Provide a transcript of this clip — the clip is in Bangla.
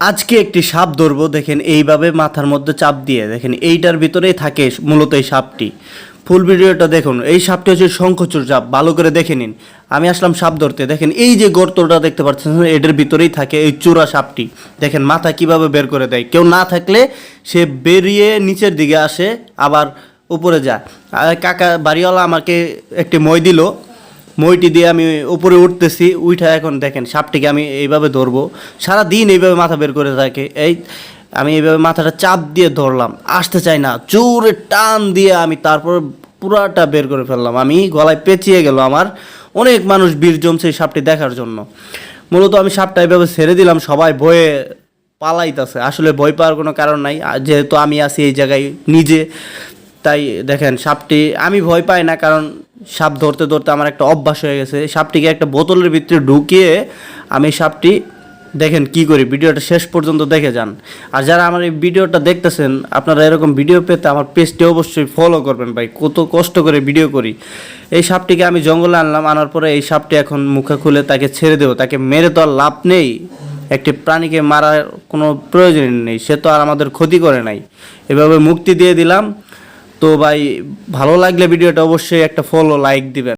আজকে একটি সাপ ধরবো। দেখেন এইভাবে মাথার মধ্যে চাপ দিয়ে, দেখেন এইটার ভিতরেই থাকে মূলত এই সাপটি। ফুল ভিডিওটা দেখুন। এই সাপটি হচ্ছে শঙ্খচূড় সাপ, ভালো করে দেখে নিন। আমি আসলাম সাপ ধরতে, দেখেন এই যে গর্তটা দেখতে পাচ্ছেন, এটার ভিতরেই থাকে এই চূড়া সাপটি। দেখেন মাথা কিভাবে বের করে দেয়, কেউ না থাকলে সে বেরিয়ে নিচের দিকে আসে, আবার উপরে যায়। আর কাকা বাড়িওয়ালা আমাকে একটি মই দিল, মইটি দিয়ে আমি উপরে উঠতেছি। উঠা এখন দেখেন সাপটিকে আমি এইভাবে ধরবো। সারা দিন এইভাবে মাথা বের করে থাকে। আমি এইভাবে মাথাটা চাপ দিয়ে ধরলাম, আসতে চাই না, জোরে টান দিয়ে আমি তারপর পুরাটা বের করে ফেললাম। আমি গলায় পেঁচিয়ে গেল আমার। অনেক মানুষ ভিড় জমছে এই সাপটি দেখার জন্য। মূলত আমি সাপটা এইভাবে ছেড়ে দিলাম, সবাই ভয়ে পালাইতেছে। আসলে ভয় পাওয়ার কোনো কারণ নাই, যেহেতু আমি আছি এই জায়গায় নিজে। তাই দেখেন সাপটি, আমি ভয় পাই না, কারণ সাপ ধরতে ধরতে আমার একটা অভ্যাস হয়ে গেছে। সাপটিকে একটা বোতলের ভিতরে ঢুকিয়ে আমি সাপটি, দেখেন কি করি, ভিডিওটা শেষ পর্যন্ত দেখে যান। আর যারা আমার এই ভিডিওটা দেখতেছেন, আপনারা এরকম ভিডিও পেতে আমার পেজটি অবশ্যই ফলো করবেন ভাই, কত কষ্ট করে ভিডিও করি। এই সাপটিকে আমি জঙ্গলে আনলাম, আনার পরে এই সাপটি এখন মুখে খুলে তাকে ছেড়ে দেবো। তাকে মেরে তো আর লাভ নেই, একটি প্রাণীকে মারার কোনো প্রয়োজন নেই, সে তো আর আমাদের ক্ষতি করে নাই। এভাবে মুক্তি দিয়ে দিলাম। তো ভাই, ভালো লাগলে ভিডিওটা অবশ্যই একটা ফলো লাইক দিবেন।